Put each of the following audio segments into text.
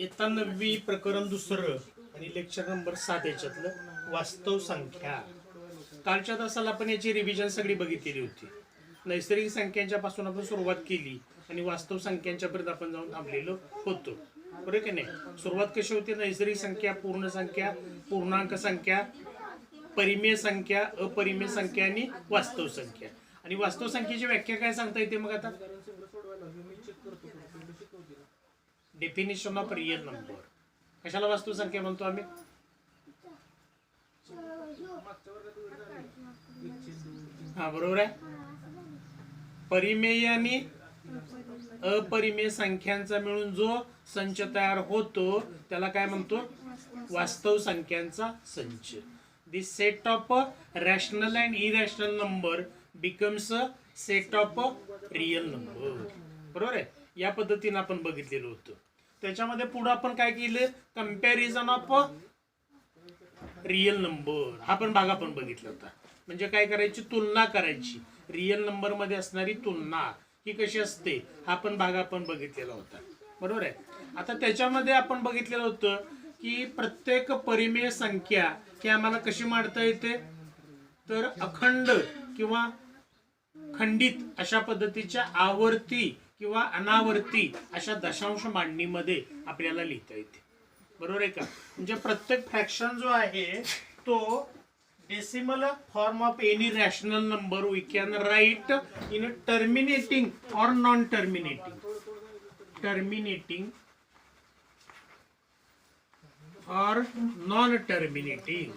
इयत्ता 9वी प्रकरण दुसरं आणि लेक्चर नंबर 7 याच्यातलं वास्तव संख्या. कालच्या तासाला आपण याची रिव्हिजन सगळी बघितलेली होती. नैसर्गिक संख्यांच्या पासून आपण सुरुवात केली आणि वास्तव संख्यांच्या पर्यंत आपण जाऊन थांबलेलो होतो, बरोबर की नाही. सुरुवात कशी होती? नैसर्गिक संख्या, पूर्ण संख्या, पूर्णांक संख्या, परिमेय संख्या, अपरिमेय संख्या आणि वास्तव संख्या. आणि वास्तव संख्येची व्याख्या काय सांगता येते मग आता? Definition of real number. कशाला वास्तव संख्या म्हणतो आम्ही? हा, बरोबर आहे. परिमेय आणि अपरिमेय संख्यांचा मिळून जो संच तयार होतो त्याला काय म्हणतो? वास्तव संख्यांचा संच. The set of rational and irrational number becomes a set of real number. बरोबर आहे. या पद्धतीने आपण बघितलेलं होतं. त्याच्यामध्ये पुढे आपण काय केलं? कंपॅरिझन ऑफ रियल नंबर हा पण भाग आपण बघितला होता. म्हणजे काय करायची? तुलना करायची. रियल नंबर मध्ये असणारी तुलना ही कशी असते हा पण भाग आपण बघितलेला होता, बरोबर आहे. आता त्याच्यामध्ये आपण बघितलेलं होतं की प्रत्येक परिमेय संख्या ही आम्हाला कशी मांडता येते? तर अखंड किंवा खंडित अशा पद्धतीच्या आवर्ती किंवा अनावर्ती अशा दशांश मांडणीमध्ये आपल्याला लिहिता येते, बरोबर आहे का. म्हणजे प्रत्येक फ्रॅक्शन जो आहे तो decimal form of any rational number we can write in terminating or non terminating. Terminating or non terminating.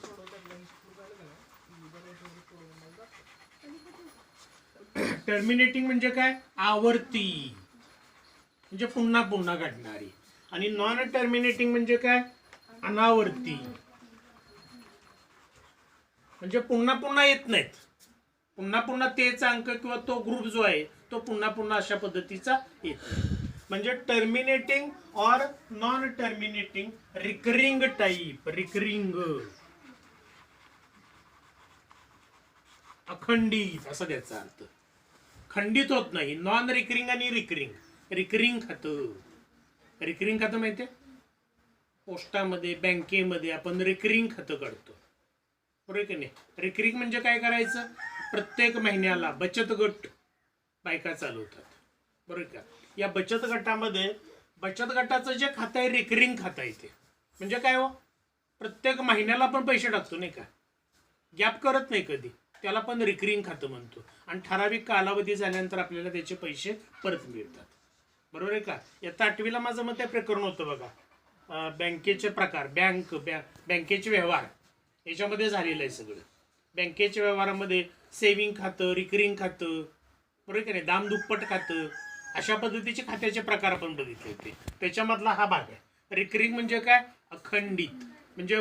Terminating म्हणजे काय? आवर्ती, म्हणजे पुन्हा पुन्हा घडणारी. आणि नॉन टर्मिनेटिंग म्हणजे काय? अनावर्ती, म्हणजे पुन्हा पुन्हा येत नाहीत. पुन्हा पुन्हा तेच अंक किंवा तो ग्रुप जो आहे तो पुन्हा पुन्हा अशा पद्धतीचा येतो. म्हणजे terminating or non terminating, recurring type. Recurring अखंडित असा त्याचा अर्थ. खंडित होत नाही. नॉन रिकरिंग आणि रिकरिंग. रिकरिंग खातं. रिकरिंग खातं माहितीये? पोस्टामध्ये, बँकेमध्ये आपण रिकरिंग खातं काढतो, बरोबर की नाही. रिकरिंग म्हणजे काय करायचं? प्रत्येक महिन्याला बचत गट बायका चालवतात, बरोबर का. या बचत गटामध्ये बचत गटाचं जे खातं आहे रिकरिंग खातं आहे. ते म्हणजे काय हो? प्रत्येक महिन्याला आपण पैसे टाकतो नाही का, गॅप करत नाही कधी, त्याला पण रिकरिंग खातं म्हणतो. आणि ठराविक कालावधी झाल्यानंतर आपल्याला त्याचे पैसे परत मिळतात, बरोबर आहे का. इयत्ता 8वीला माझं मत प्रकरण होतं बघा, बँकेचे प्रकार. बँकेचे व्यवहार याच्यामध्ये झालेलं आहे सगळं. बँकेच्या व्यवहारामध्ये सेव्हिंग खातं, रिकरिंग खातं, बरोबर की नाही, दामदुप्पट खातं, अशा पद्धतीचे खात्याचे प्रकार आपण बघितले होते. त्याच्यामधला हा भाग आहे. रिकरिंग म्हणजे काय? अखंडित, म्हणजे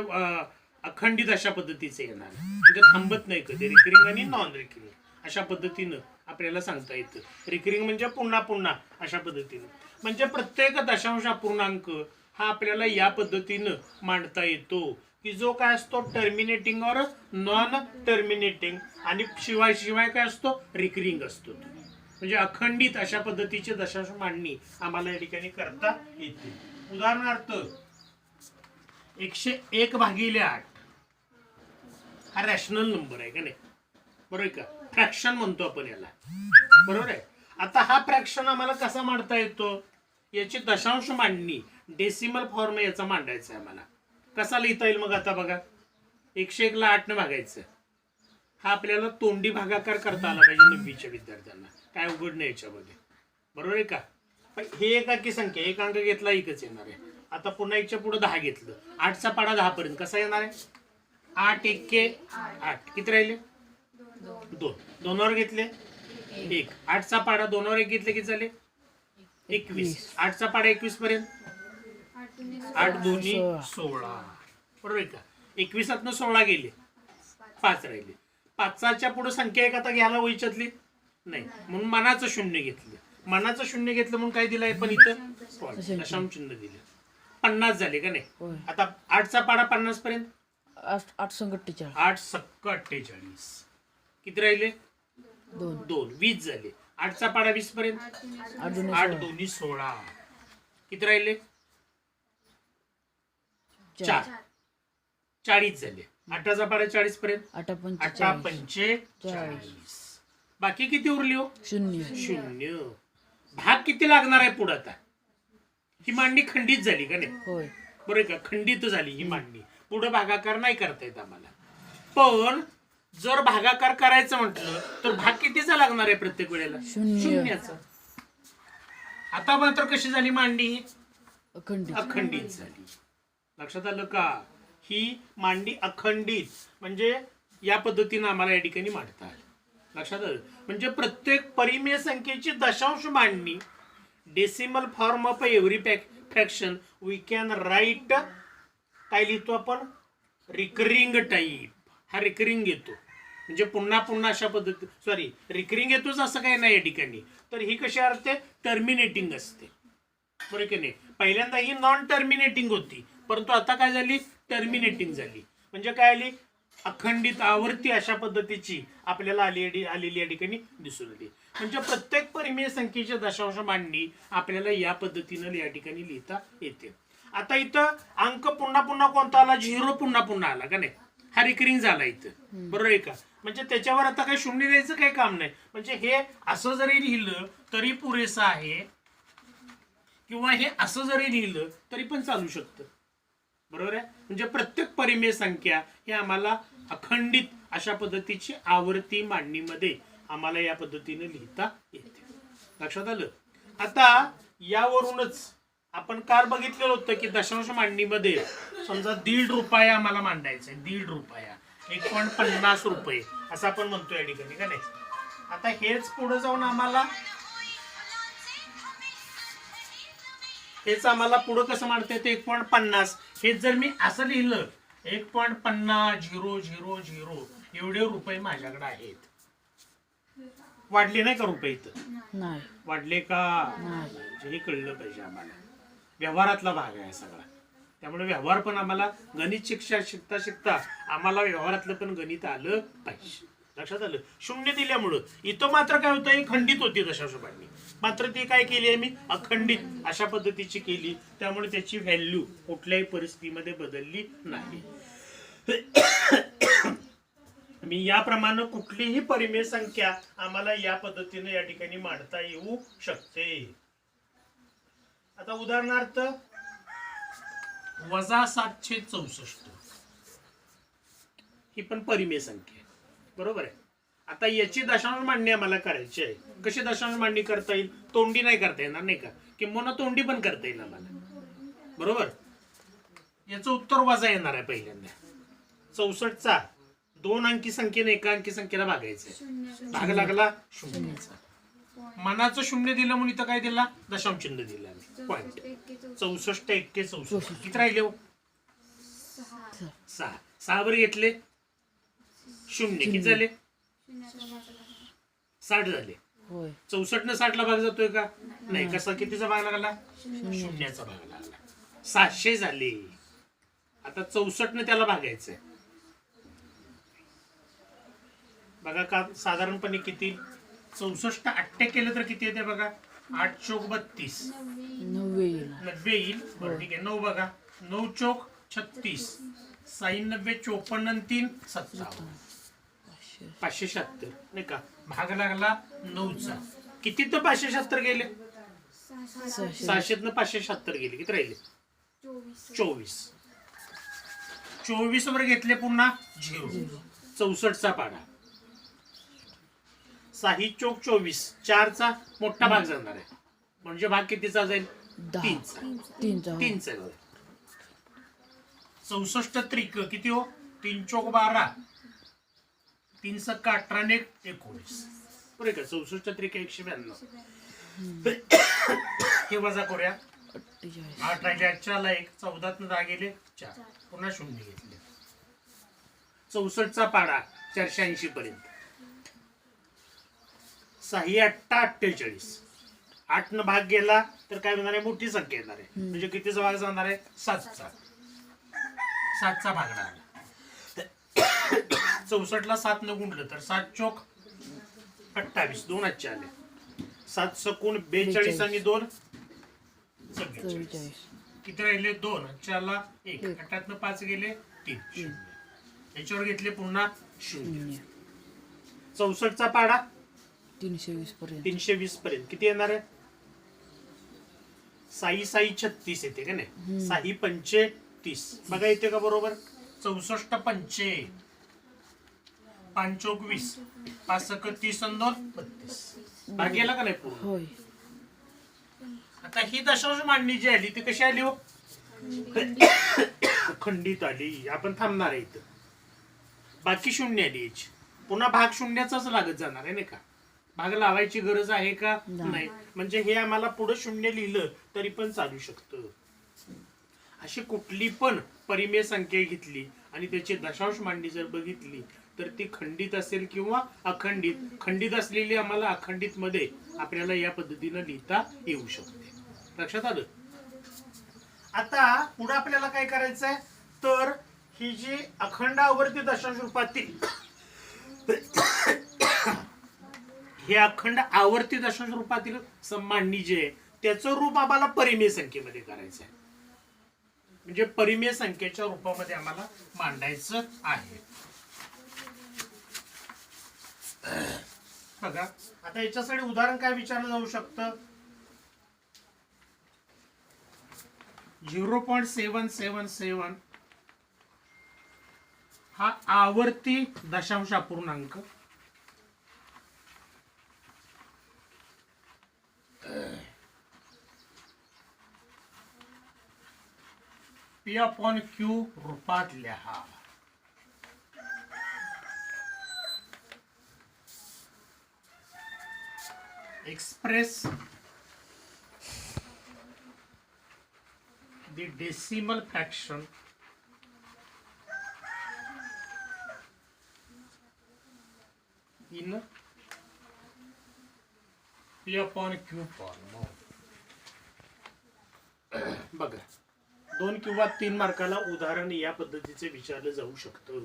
अखंडित अशा पद्धतीचे येणार, म्हणजे थांबत नाही कधी. रिकरिंग आणि नॉन रिकरिंग अशा पद्धतीनं आपल्याला सांगता येतं. रिकरिंग म्हणजे पुन्हा पुन्हा अशा पद्धतीनं. म्हणजे प्रत्येक दशांश अपूर्णांक हा आपल्याला या पद्धतीनं मांडता येतो की जो काय असतो टर्मिनेटिंग और नॉन टर्मिनेटिंग, आणि शिवाय शिवाय काय असतो? रिकरिंग असतो. म्हणजे अखंडित अशा पद्धतीचे दशांश मांडणी आम्हाला या ठिकाणी करता येते. उदाहरणार्थ 101/8 हा रॅशनल नंबर आहे का नाही, बरोबर का. फ्रॅक्शन म्हणतो आपण याला, बरोबर आहे. आता हा फ्रॅक्शन आम्हाला कसा मांडता येतो? याची दशांश मांडणी डेसिमल फॉर्म याचा मांडायचा आहे आम्हाला. कसा लिहिता येईल मग? आता बघा, 101 ला 8 ने भागायचं. हा आपल्याला तोंडी भागाकार करता आला पाहिजे 9वीच्या विद्यार्थ्यांना. काय उघड नाही याच्यामध्ये, बरोबर आहे का. पण हे एकाकी संख्या, एक अंक घेतला एकच येणार आहे. आता पुन्हा 1च्या पुढे 10 घेतलं, 8चा पाडा 10 पर्यंत कसा येणार आहे? 8 1 8. किती राहिले? 2. 2 वर घेतले 1. 8चा पाडा 2 वर 1 घेतले किती झाले? 21. 8चा पाडा 21 पर्यंत 8 2 16, बरोबर आहे का. 21 16 गेले, 5 राहिले. 5च्या पुढे संख्या एक आता घ्यायला वैच्यातली नाही, म्हणून मनाचं शून्य घेतलं. मनाचं शून्य घेतलं म्हणून काय दिलंय पण इथं? दशांश चिन्ह दिलं. 50 झाले का नाही. आता 8चा पाडा 50 पर्यंत 8 संग 48. 8 सक्क 48. किती राहिले? 2. 20 झाले. 8चा पाडा 20 पर्यंत 8 2 16. किती राहिले? 4 40 झाले. 8चा पाडा 40 पर्यंत 8 8 45 45. बाकी किती उरली हो? 0 0. भाग किती लागणार आहे पुढे आता? ही मांडणी खंडित झाली का नाही? होय. बरोबर का? खंडित झाली ही मांडणी. पुढे भागाकार नाही करता येत आम्हाला. पण जर भागाकार करायचं म्हटलं तर भाग कितीचा लागणार आहे प्रत्येक वेळेला? 0चा. आता मात्र कशी झाली मांडणी? अखंडित. अखंडित झाली. लक्षात आलं का? ही मांडणी अखंडित म्हणजे या पद्धतीने आम्हाला या ठिकाणी मांडता आली. लक्षात आलं? म्हणजे प्रत्येक परिमेय संख्येची दशांश मांडणी decimal form of every fraction we can write. काय लिहितो आपण? Recurring type. हा रिकरिंग येतो म्हणजे पुन्हा पुन्हा अशा पद्धती. सॉरी, रिकरिंग येतोच असं काही नाही या ठिकाणी. तर ही कशी असते? टर्मिनेटिंग असते. बरोबर की नाही? पहिल्यांदा ही नॉन टर्मिनेटिंग होती परंतु आता काय झाली? टर्मिनेटिंग झाली. म्हणजे काय आली? अखंडित आवर्ती अशा पद्धतीची आपल्याला आलेली या ठिकाणी दिसून आली. म्हणजे प्रत्येक परिमेय संख्येची दशांश मांडणी आपल्याला या पद्धतीनं या ठिकाणी लिहिता येते. आता इथं अंक पुन्हा पुन्हा कोणता आला? 0 पुन्हा पुन्हा आला का नाही? हा रिकरिंग झाला इथं. बरोबर आहे का? म्हणजे त्याच्यावर आता काही शून्य द्यायचं काही काम नाही. म्हणजे हे असं जरी लिहिलं तरी पुरेसं आहे किंवा हे असं जरी लिहिलं तरी पण चालू शकतं. बरोबर आहे? म्हणजे प्रत्येक परिमेय संख्या हे आम्हाला अखंडित अशा पद्धतीची आवर्ती मांडणीमध्ये आम्हाला या पद्धतीने लिहिता येते. लक्षात आलं? आता यावरूनच आपण काल बघितलेलं होतं की दशांश मांडणीमध्ये समजा ₹1.5 आम्हाला मांडायचं आहे. ₹1.5 1.50 रुपये असं आपण म्हणतो या ठिकाणी का नाही? आता हेच पुढे जाऊन आम्हाला पुढे कसं मांडता येते? 1.50. हेच जर मी असं लिहिलं 1.50 एवढे रुपये माझ्याकडे आहेत. वाढले नाही का रुपये? इथं नाही. वाढले का? हे कळलं पाहिजे आम्हाला. व्यवहारातला भाग आहे सगळा. त्यामुळे व्यवहार पण आम्हाला गणित शिकता शिकता आम्हाला व्यवहारातलं पण गणित आलं पाहिजे. लक्षात आलं? 0 दिल्यामुळं इथं मात्र काय होतं? ही खंडित होती दशांश मांडणी. मात्र ती काय केली आहे मी? अखंडित अशा पद्धतीची केली. त्यामुळे त्याची व्हॅल्यू कुठल्याही परिस्थितीमध्ये बदलली नाही. मी याप्रमाणे कुठलीही परिमेय संख्या आम्हाला या पद्धतीने या ठिकाणी मांडता येऊ शकते. आता उदाहरणार्थ -764 ही पण परिमेय संख्या आहे. बरोबर आहे? आता याची दशांश मांडणी आम्हाला करायची आहे. कशी दशांश मांडणी करता येईल? तोंडी नाही करता येणार नाही का? किंवा तोंडी पण करता येईल आम्हाला. बरोबर? याचं उत्तर वजा येणार आहे पहिल्यांदा. 64चा 2 अंकी संख्येने 1 अंकी संख्येला भागायचं. भाग लागला 0चा. मनाचं 0 दिलं म्हणून इथं काय दिला? दशांश चिन्ह दिलं आम्ही. पॉइंट. 64 1 64 किती राहिले हो? 6. 6 वर घेतले 0 किती झाले? 60 झाले. 64 न 60 ला भाग जातोय का? नाही. कसा? कितीचा भाग लागला? 0चा भाग लागला. 700 झाले. आता 64 न त्याला भागायचंय. बघा का साधारणपणे किती? 64 8 केलं तर किती येते बघा? 8 चोक 32 90 येईल. बरं ठीक आहे. 9 बघा 9 चोक 36 96 54 आणि 3 57 576 नाही का? भाग लागला 9चा. किती तर 576 गेले? 600 576 गेले. किती राहिले? 24 वर घेतले पुन्हा 0. 64चा पाडा 6 चोक 24 4चा मोठा भाग जाणार आहे. म्हणजे भाग कितीचा जाईल? 3चा. 64 त्रिक किती हो? 3 चोक 12 3 सक्का 18 ने 19. बरोबर का? 64 त्रिक 192. हे वजा करूया. 8 राहिले 8ला 1 14 न 10 गेले 4 पुन्हा 0 घेतले. 64चा पाडा 480 पर्यंत. 6 8 48 8 न भाग गेला तर काय होणार आहे? मोठी संख्या येणार आहे. म्हणजे कितीचा भाग जाणार आहे? 7चा भाग लागला. 64ला 7 न गुणलं तर 7 चोक 28 2 आजचे आले. 7 सकून 42 आणि 2 44. किती राहिले 2, 4ला 1, 8तनं 5 गेले 3, 0. याच्यावर घेतले पुन्हा 0. 64चा पाडा 320 पर्यंत 320 पर्यंत किती येणार आहे? 6 6 36 येते का नाही? 6 पंचे 30 बघा येते का बरोबर? 64 पंचे 5 चौक 20 5 सक 30 आणि 2 32 भाग गेला का नाही पूर्ण? होय. आता ही दशांश मांडणी जी आली ती कशी आली हो? खंडित आली. आपण थांबणार आहे इथं. बाकी शून्य आली याची. पुन्हा भाग शून्याचाच लागत जाणार आहे नाही का? भाग लावायची गरज आहे का? नाही. म्हणजे हे आम्हाला पुढे शून्य लिहिलं तरी पण चालू शकतं. अशी कुठली पण परिमेय संख्या घेतली आणि त्याची दशांश मांडणी जर बघितली तर ती खंडित असेल किंवा अखंडित. खंडित असलेली आम्हाला अखंडित मध्ये आपल्याला या पद्धतीनं लिहिता येऊ शकते. लक्षात आलं? आता पुढे आपल्याला काय करायचंय तर ही जी अखंड आवर्ती दशांश रूपातील हे अखंड आवर्ती दशांश रूपातील मांडणी जे आहे त्याचं रूप आम्हाला परिमेय संख्येमध्ये करायचं आहे. म्हणजे परिमेय संख्येच्या रूपामध्ये आम्हाला मांडायचं आहे. बघा आता याच्यासाठी उदाहरण काय विचारलं जाऊ शकतं? 0.777 हा आवर्ती दशांश अपूर्णांक P/Q रूपात लिहा. Express the decimal fraction in P/Q form. बघा 2 किंवा 3 मार्काला उदाहरण या पद्धतीचे विचारलं जाऊ शकतं.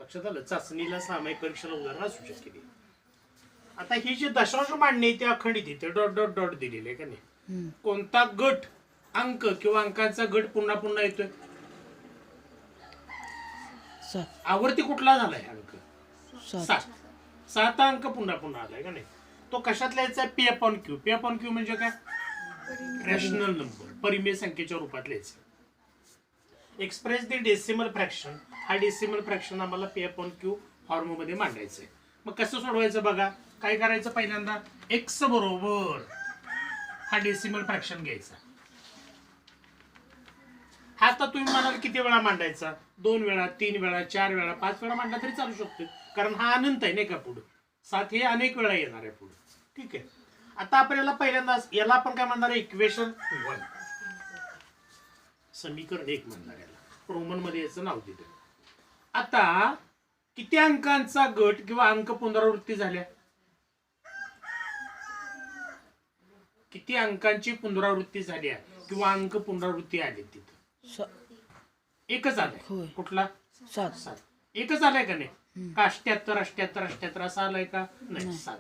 लक्षात आलं? चाचणीला सामायिक परीक्षेला उदाहरण असू शकते. आता ही जी दशांश मांडणी ते अखंडित येते डॉट डॉट डॉट दिलेले का नाही? कोणता गट अंक किंवा अंकांचा गट पुन्हा पुन्हा येतोय? 7 आवर्ती कुठला झालाय अंक? 7 7 अंक पुन्हा पुन्हा आलाय का नाही? तो कशात लिहायचा? P/Q. P/Q म्हणजे काय? रॅशनल नंबर, परिमेय संख्येच्या रूपात लिहायचं. Express the decimal fraction. हा डेसिमल फ्रॅक्शन आम्हाला P/Q फॉर्म मध्ये मांडायचं आहे. मग कसं सोडवायचं बघा. काय करायचं? पहिल्यांदा x बरोबर हा डेसिमल फ्रॅक्शन घ्यायचा. हा आता तुम्ही म्हणाल किती वेळा मांडायचा? 2 वेळा, 3 वेळा, 4 वेळा, 5 वेळा मांडला तरी चालू शकतो. कारण हा अनंत आहे नाही का? पुढे 7 हे अनेक वेळा येणार आहे पुढे. ठीक आहे. आता आपल्याला पहिल्यांदा याला आपण काय म्हणणार आहे? इक्वेशन 1, समीकरण 1 म्हणणार याला. रोमन मध्ये याचं नाव दिलं. आता किती अंकांचा गट किंवा अंक पुनरावृत्ती झाल्या? किती अंकांची पुनरावृत्ती झाली किंवा अंक पुनरावृत्ती आले तिथं? एकच आलाय. कुठला? 7. एकच आलाय का नाही? का 88 88 88 असं आलाय का? नाही, 7.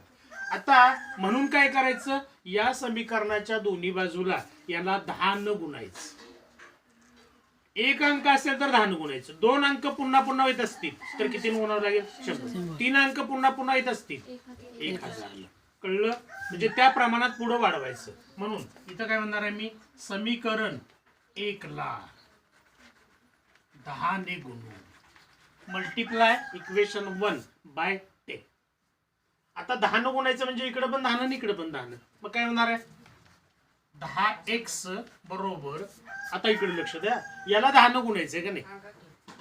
आता म्हणून काय करायचं? या समीकरणाच्या दोन्ही बाजूला याला 10 न गुणायचं. एक अंक असेल तर 10 न गुणायचं. 2 अंक पुन्हा पुन्हा येत असतील तर किती गुणावं लागेल? 100. 3 अंक पुन्हा पुन्हा येत असतील 1000. कळलं? म्हणजे त्या प्रमाणात पुढे वाढवायचं. म्हणून इथं काय म्हणणार आहे मी? समीकरण 1 ला 10 ने गुणू मल्टिप्लाय इक्वेशन 1 बाय 10. आता 10 न गुणायचं म्हणजे इकडे पण 10 इकडे पण 10. मग काय होणार आहे? 10x बरोबर. आता इकडे लक्ष द्या. याला 10 न गुणायचंय का नाही?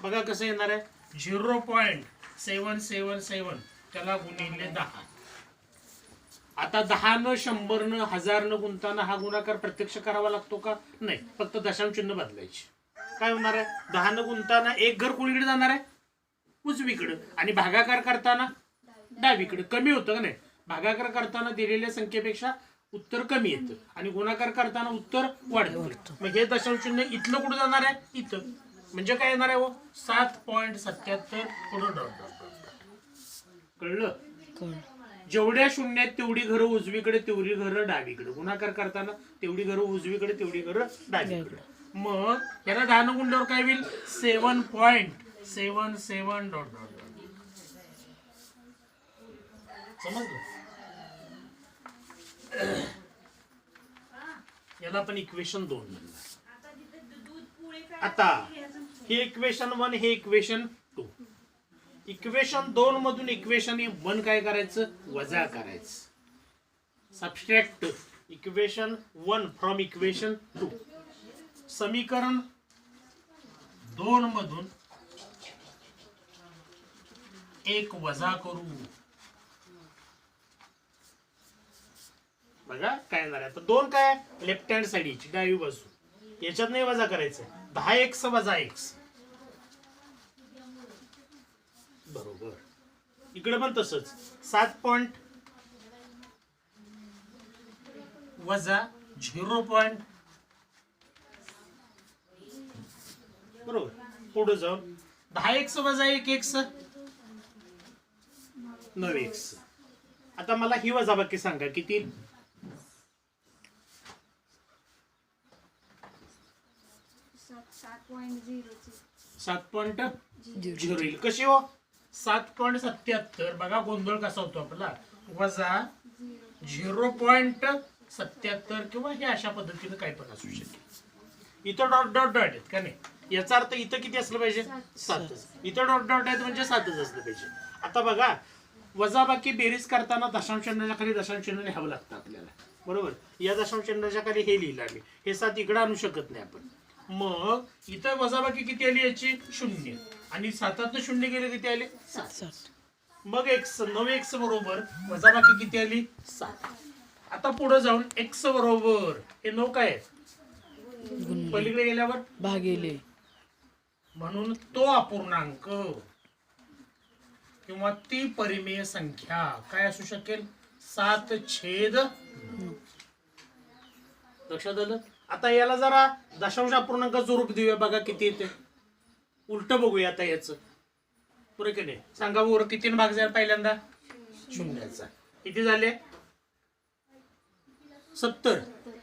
बघा कसं येणार आहे? 0.777 त्याला गुणिले 10. आता 10 न 100 न 1000 न गुणताना हा गुणाकार प्रत्यक्ष करावा लागतो का? नाही. फक्त दशांश चिन्ह बदलायचे. काय होणार आहे? 10 न गुणताना एक घर कोणीकडे जाणार आहे? उजवीकडे. आणि भागाकार करताना डावीकडे. कमी होतं का नाही? भागाकार करताना दिलेल्या संख्येपेक्षा उत्तर कमी येतं आणि गुणाकार करताना उत्तर वाढतं. मग हे दशांश चिन्ह इथलं कुठं जाणार आहे? इथं. म्हणजे काय येणार आहे? 7.77 पुढे डॉट डॉट डॉट. कळलं? जेवढ्या शून्य आहेत तेवढी घरं उजवीकडे, तेवढी घरं डावीकडे. गुणाकार करताना तेवढी घरं उजवीकडे, तेवढी घरं डावीकडे. मग याला 10 न गुणल्यावर काय होईल? 7.77 डॉट डॉट डॉट. समजलं? याला आपण इक्वेशन 2 म्हणलं. आता हे इक्वेशन 1, हे इक्वेशन 2. इक्वेशन 2 मधून इक्वेशन 1 काय करायचं? वजा करायचं. Subtract equation 1 from equation 2. समीकरण 2 मधून 1 वजा करू. बघा काय येणार आहे. आता 2 काय? लेफ्ट हँड साईडची डावी बाजू. याच्यात नाही वजा करायचं. 10x वजा x. बरोबर. इकडे पण तसंच. 7 पॉइंट वजा 0 पॉइंट. बरोबर. पुढे जाऊन 10x वजा 1x 9x. आता मला ही वजाबाकी सांगा किती? 7.0 येईल. कशी हो? 7.77. बघा गोंधळ कसा होतो आपला. वजा 0.77 किंवा हे अशा पद्धतीने काय पण असू शकेल. इथं डॉट डॉट डॉट आहेत का नाही? याचा अर्थ इथं किती असलं पाहिजे? 7च. इथं डॉट डॉट आहेत म्हणजे 7च असलं पाहिजे. आता बघा वजाबाकी बेरीज करताना दशांश चिन्हाच्या खाली दशांश चिन्ह लिहावं लागतं आपल्याला. बरोबर. या दशांश चिन्हाच्या खाली हे लिहिलं आम्ही. हे 7 इकडे आणू शकत नाही आपण. मग इथं वजाबाकी किती आली याची? 0. आणि 7 0 गेले किती आले? 7. मग x 9x बरोबर वजाबाकी किती आली? 7. आता पुढे जाऊन x बरोबर हे 9 काय आहे? पलीकडे गेल्यावर भागिले. म्हणून तो अपूर्णांक किंवा ती परिमेय संख्या काय असू शकेल? 7/9. लक्षात आलं? आता याला जरा दशांश अपूर्णांकाचं रूप देऊया. बघा किती येते. उलट बघूया आता याच. पुरे की नाही? सांगा बरं किती भाग जाईल पहिल्यांदा? 0चा. किती झाले? 70.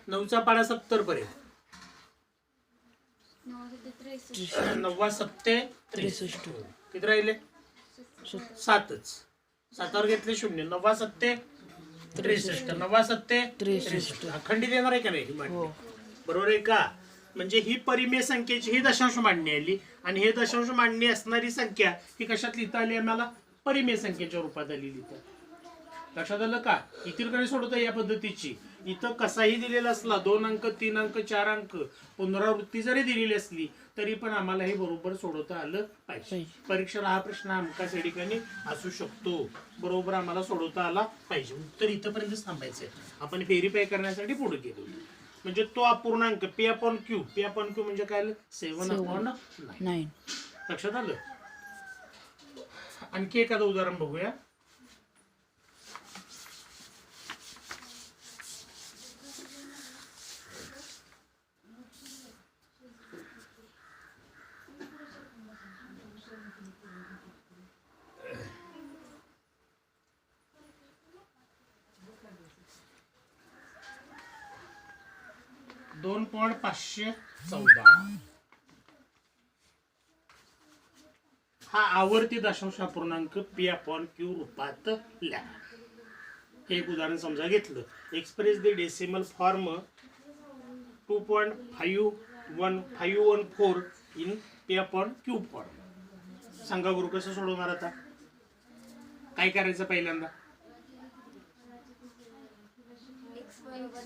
9चा पाडा 70 पर्यंत. 9 7 63. किती राहिले? 7च. 7वर घेतले 0. 9 7 63. 9 7 63. अखंडित येणार आहे का नाही? बरोबर आहे का? म्हणजे ही परिमेय संख्येची ही दशांश मांडणी आली. आणि हे दशांश मांडणी असणारी संख्या ही कशात लिहिता आली आम्हाला? परिमेय संख्येच्या रूपात आली लिहिता. लक्षात आलं का? इतर सोडवता या पद्धतीची. इथं कसाही दिलेला असला 2 अंक 3 अंक 4 अंक पुनरावृत्ती जरी दिलेली असली तरी पण आम्हाला हे बरोबर सोडवता आलं पाहिजे. परीक्षेला हा प्रश्न अंकाच्या ठिकाणी असू शकतो. बरोबर आम्हाला सोडवता आला पाहिजे. उत्तर इथपर्यंत थांबायचंय. आपण व्हेरीफाय करण्यासाठी पुढे गेलो. म्हणजे तो अपूर्णांक P/Q. P/Q म्हणजे काय? 7/9. लक्षात आलं? आणखी एखादं उदाहरण बघूया. $2.514 हा आवर्ती दशांश अपूर्णांक P/Q रूपात लिहा. हे एक उदाहरण समजा घेतलं. Express the decimal form 2.514 in P/Q form. सांगा गुरु कसं सोडवणार? आता काय करायचं? पहिल्यांदा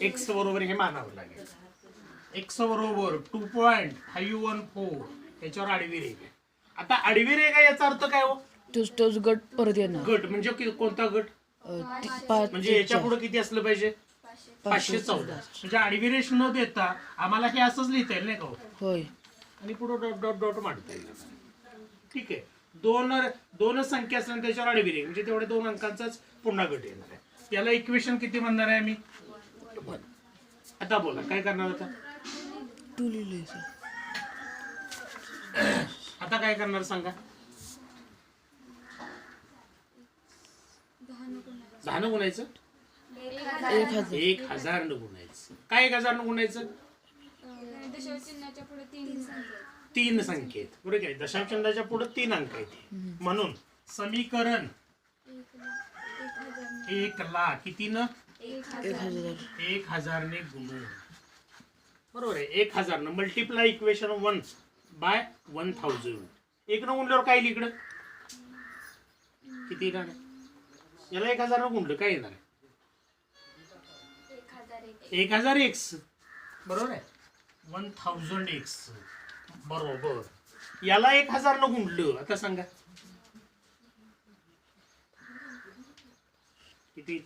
x बरोबर हे मानावं लागेल. x बरोबर 2.514 याच्यावर आडवी रेघ. आता आडवी रेघ याचा अर्थ काय हो? तोच गट परत येणार. गट म्हणजे कोणता गट? म्हणजे याच्या पुढे किती असलं पाहिजे? 514. म्हणजे आडवी रेष न देता आम्हाला हे असंच लिहिता येईल नाही का? होय. आणि पुढे डॉट डॉट डॉट मांडता येईल. ठीक आहे. दोन संख्या असल्या त्याच्यावर आडवी रेघ म्हणजे तेवढ्या 2 अंकांचाच पुन्हा गट येणार आहे. याला इक्वेशन किती म्हणणार आहे आम्ही? आता बोला काय करणार? आता काय करणार सांगा? 10 गुणायचं 1000 1000 गुणायचं. काय 1000 गुणायचं? दशांश चिन्हाच्या पुढे 3 संख्या आहेत बरोबर काय. दशांश चिन्हाच्या पुढे 3 अंक आहेत. म्हणून समीकरण 1,00,000 किती न 1000 ने गुणू. बरोबर आहे. 1000 न मल्टिप्लाय इक्वेशन 1 बाय 1000. 1 न गुणल्यावर काय येईल इकडं? किती येणार आहे? याला 1000 न गुणलं काय येणार आहे? 1000x बरोबर आहे. 1000x बरोबर. याला 1000 न गुणलं आता सांगा किती?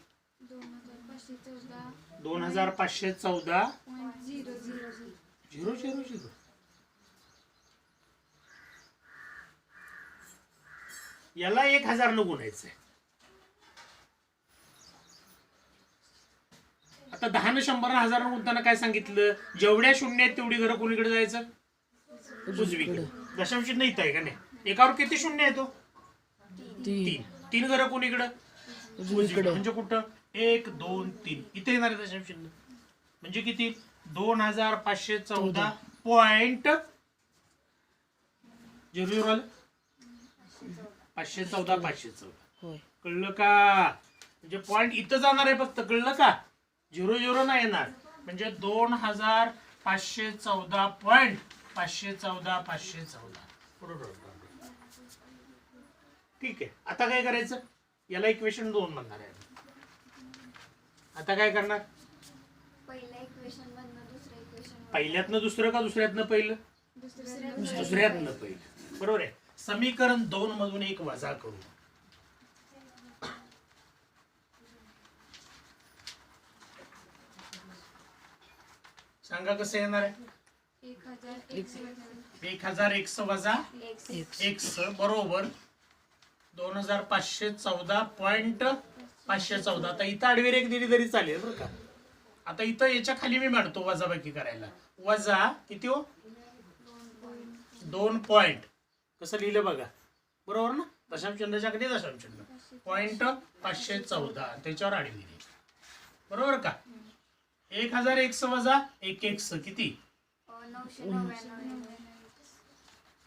2514.000. याला 1000 न गुणायचं आहे. आता 10 न 100 1000 न गुणताना काय सांगितलं? जेवढ्या शून्य आहेत तेवढी घरं कोणीकडे जायचं? उजवीकडे. दशांश चिन्ह इथं आहे का नाही? एकावर किती शून्य आहे तो? 3 घरं कोणीकडं? उजवीकडे. म्हणजे कुठं? 1 2 3 इथे येणार आहे दशांश चिन्ह. म्हणजे किती? 2514.00 आलं. 514. होय. कळलं का? म्हणजे पॉइंट इथं जाणार आहे फक्त. कळलं का? 00 नाही येणार. म्हणजे 2514.514 बरोबर. ठीक आहे. आता काय करायचं? याला इक्वेशन 2 म्हणणार आहे. आता काय करणार? पहिल्यातनं दुसरं का दुसऱ्यातनं पहिलं? दुसऱ्यातनं पहिलं बरोबर आहे. समीकरण 2 मधून 1 वजा करू. सांगा कसं येणार आहे? 1000x वजा x बरोबर 2514.514. आता इथं आडवी रेख दिली तरी चालेल बरं का. आता इथं याच्या खाली मी मांडतो वजाबाकी करायला. वजा किती हो? 2 पॉइंट. कसं लिहिलं बघा बरोबर ना. दशांश चिन्हाच्या खाली दशांश चिन्ह. 514 त्याच्यावर आडवी रेख बरोबर का. 1000x वजा 1x किती? 999.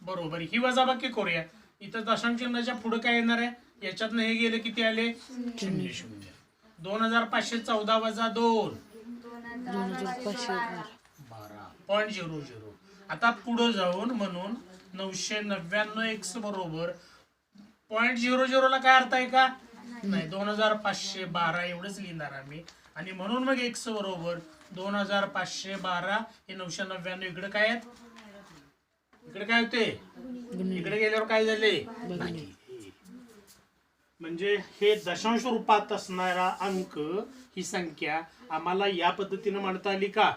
बरोबर. ही वजाबाकी करूया. इथं दशांश चिन्हाच्या पुढे काय येणार आहे? याच्यातनं हे गेले किती आले? 0. 2514 वजा 2 12.00. आता पुढे जाऊन म्हणून 999x बरोबर 0.00 ला काय अर्थ आहे का? नाही. 2512 एवढंच लिहिणार आम्ही. आणि म्हणून मग x बरोबर 2512. हे 999 इकडे काय आहेत? इकडे काय होते? इकडे गेल्यावर काय झाले? म्हणजे हे दशांश रूपात असणारा अंक ही संख्या आम्हाला या पद्धतीने मांडता आली का?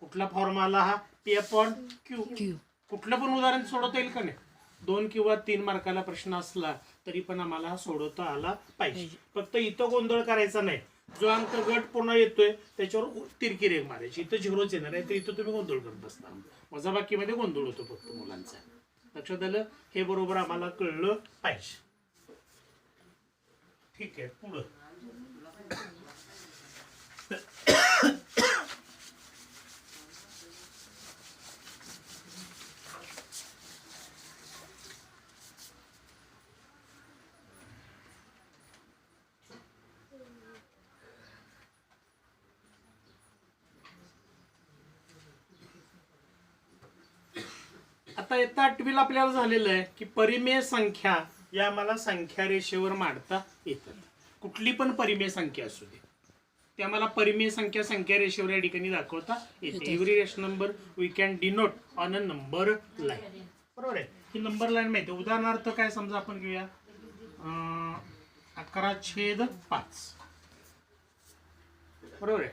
कुठला फॉर्म्युला हा? P/Q. कुठलं पण उदाहरण सोडवता येईल का नाही? 2 किंवा 3 मार्काला प्रश्न असला तरी पण आम्हाला हा सोडवता आला पाहिजे. फक्त इथं गोंधळ करायचा नाही. जो अंक गट पुन्हा येतोय त्याच्यावर तिरकी रेघ मारायची. इथं 0च येणार आहे तर इथं तुम्ही गोंधळ करत बसता. वजाबाकीमध्ये गोंधळ होतो फक्त मुलांचा. लक्षात आलं? हे बरोबर आम्हाला कळलं पाहिजे. ठीक आहे. पुढं आता येता 8वीला आपल्याला झालेलं आहे की परिमेय संख्या या आम्हाला संख्या रेषेवर मांडता येतात. कुठली पण परिमेय संख्या असू दे ते आम्हाला परिमेय संख्या संख्या रेषेवर या ठिकाणी दाखवता येते. Every rational number we can denote on a number line. बरोबर आहे. ही नंबर लाईन माहिती आहे. उदाहरणार्थ काय समजा आपण घेऊया 11/5 बरोबर आहे.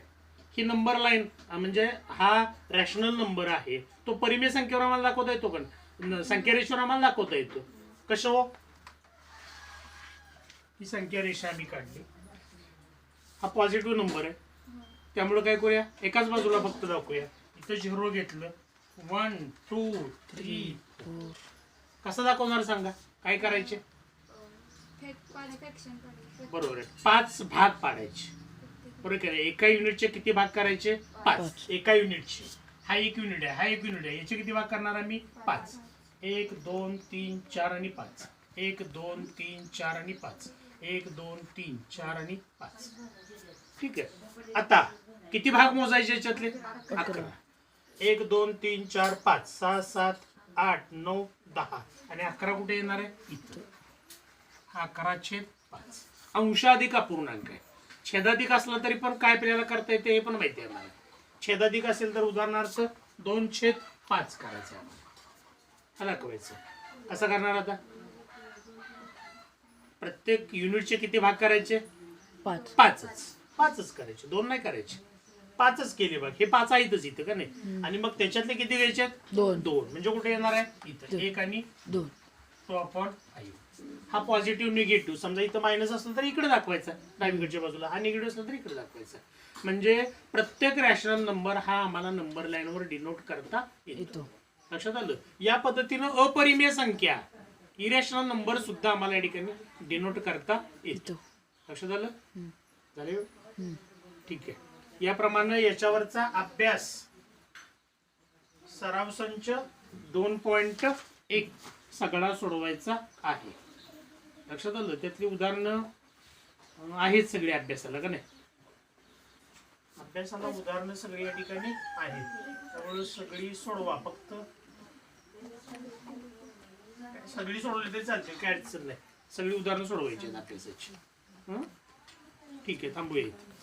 ही नंबर लाईन म्हणजे हा रॅशनल नंबर आहे. तो परिमेय संख्येवर आम्हाला दाखवता येतो का? संख्या रेषेवर आम्हाला दाखवता येतो. कसं हो? ही संख्या रेषा आम्ही काढली. हा पॉझिटिव्ह नंबर आहे त्यामुळे काय करूया? एकाच बाजूला फक्त दाखवूया. इथं 0 घेतलं. 1 2 3 4. कसं दाखवणार सांगा? काय करायचे? पाच फ्रॅक्शन काढायचे. बरोबर आहे, 5 भाग पाडायचे. बरोबर आहे का नाही? एका युनिटचे किती भाग करायचे? 5. एका युनिटचे हा 1 युनिट आहे, हा 1 युनिट आहे, याचे किती भाग करणार आम्ही? 5. 1 2 3 4 आणि 5. 1 2 3 4 आणि 5. 1 2 3 4 आणि 5. ठीक आहे. आता किती भाग मोजायचे याच्यातले? 11. 1 2 3 4 5 6 7 8 9 10 आणि 11 कुठे येणार आहे? इथं. हा 11/5. अंशाधिक अपूर्णांक आहे. छेदाधिक असला तरी पण काय आपल्याला करता येते हे पण माहिती आहे मला. छेदाधिक असेल तर उदाहरणार्थ 2/5 करायचं आहे. हा दाखवायचं. कसं करणार आता? प्रत्येक युनिटचे किती भाग करायचे? 5. 5च करायचे, 2 नाही करायचे. 5च केले बघ. हे 5 आहेतच इथं का नाही? आणि मग त्याच्यातले किती घ्यायचे? 2. म्हणजे कुठे येणार आहे? इथं 1 आणि 2. 2/5. हा पॉझिटिव्ह निगेटिव्ह. समजा इथं मायनस असलं तर इकडे दाखवायचा डावीकडच्या बाजूला, हा निगेटिव्ह असला तर इकडे दाखवायचा. म्हणजे प्रत्येक रॅशनल नंबर हा आम्हाला नंबर लाईनवर डिनोट करता येतो. लक्षात आलं? या पद्धतीनं अपरिमेय संख्या इरॅशनल नंबर सुद्धा आम्हाला या ठिकाणी डिनोट करता येतो. लक्षात आलं? झाले? ठीक आहे. याप्रमाणे याच्यावरचा अभ्यास सराव संच 2.1 सगळा सोडवायचा आहे. लक्षात आलं? त्यातली उदाहरणं आहेत सगळी अभ्यासाला का नाही? अभ्यासाला उदाहरणं सगळी या ठिकाणी आहेत. त्यामुळे सगळी सोडवा. फक्त सगळी सोडवली तरी चालते, काय अडचण नाही. सगळी उदाहरणं सोडवायची आहेत अभ्यासाची. ठीक आहे, थांबूया इथे.